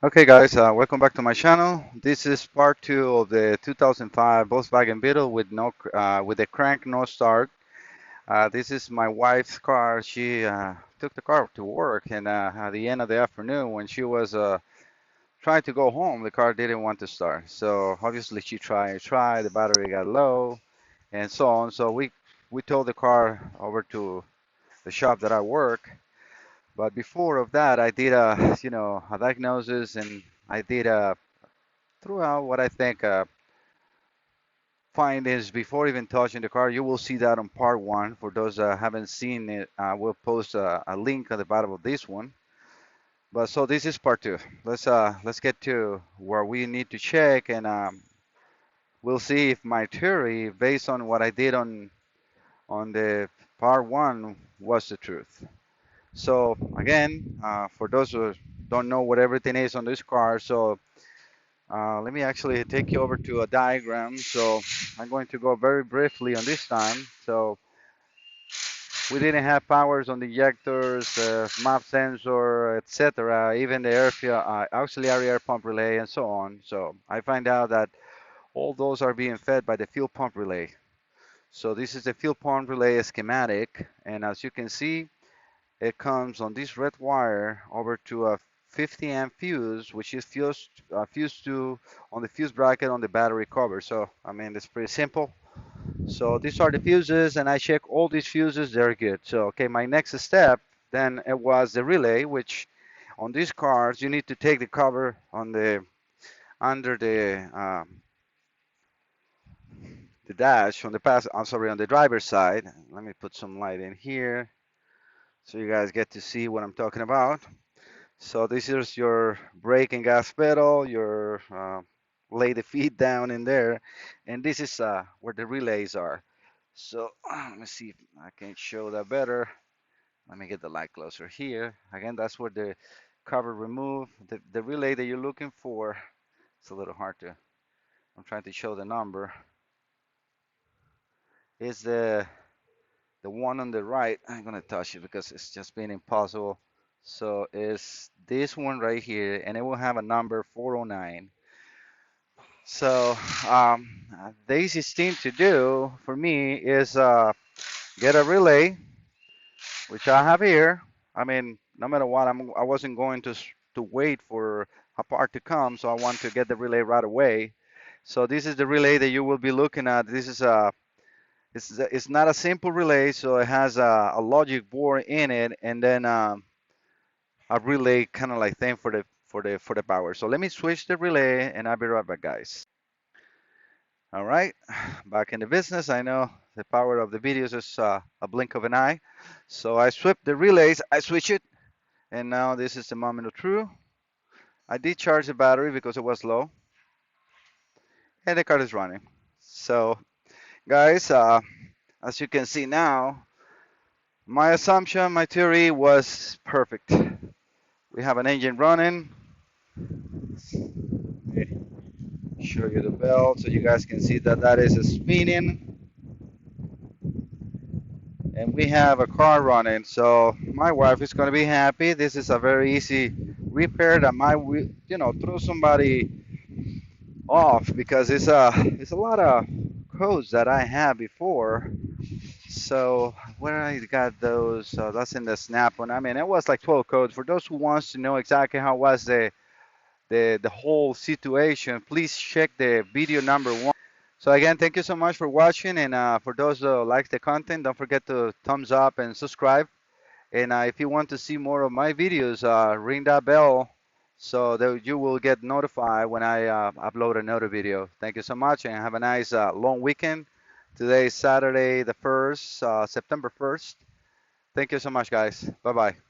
Okay, guys, welcome back to my channel. This is part two of the 2005 Volkswagen Beetle with with the crank no start. This is my wife's car. She took the car to work, and at the end of the afternoon, when she was trying to go home, the car didn't want to start. So obviously, she tried. The battery got low, and so on. So we towed the car over to the shop that I work. But before of that, I did a diagnosis, and I did a throughout what I think findings before even touching the car. You will see that on part one. For those that haven't seen it, we'll post a link at the bottom of this one. But so this is part two. Let's get to where we need to check, and we'll see if my theory, based on what I did on the part one, was the truth. So again, for those who don't know what everything is on this car, so let me actually take you over to a diagram. So I'm going to go very briefly on this time. So we didn't have powers on the injectors, map sensor, etc., even the auxiliary air pump relay, and so on. So I find out that all those are being fed by the fuel pump relay. So this is the fuel pump relay schematic, and as you can see, it comes on this red wire over to a 50 amp fuse, which is fused to on the fuse bracket on the battery cover. So I mean, it's pretty simple. So these are the fuses, and I check all these fuses, they're good. So okay, my next step then it was the relay, which on these cars you need to take the cover on the under the dash on the I'm sorry, on the driver's side. Let me put some light in here so you guys get to see what I'm talking about. So this is your brake and gas pedal, your lay the feet down in there, and this is where the relays are. So let me see if I can show that better. Let me get the light closer here. Again, that's where the cover remove. The relay that you're looking for, it's a little hard to, I'm trying to show the number, is the one on the right. I'm gonna touch it because it's just been impossible. So it's this one right here, and it will have a number 409. So the easiest thing to do for me is get a relay, which I have here. I mean, no matter what, I wasn't going to wait for a part to come, so I want to get the relay right away. So this is the relay that you will be looking at. This is it's not a simple relay, so it has a logic board in it, and then a relay kind of like thing for the power. So let me switch the relay, and I'll be right back, guys. All right, back in the business. I know the power of the videos is a blink of an eye. So I swept the relays, I switch it, and now this is the moment of truth. I did charge the battery because it was low, and the car is running. So, guys, as you can see now, my assumption, my theory was perfect. We have an engine running. Let me show you the belt so you guys can see that that is a spinning. And we have a car running. So my wife is going to be happy. This is a very easy repair that might, throw somebody off because it's a lot of codes that I had before. So where I got those, that's in the snap one. I mean, it was like 12 codes. For those who wants to know exactly how was the whole situation, please check the video number one. So again, thank you so much for watching, and for those who like the content, don't forget to thumbs up and subscribe. And if you want to see more of my videos, ring that bell so that you will get notified when I upload another video. Thank you so much, and have a nice long weekend. Today is Saturday the 1st, September 1st. Thank you so much, guys. Bye bye.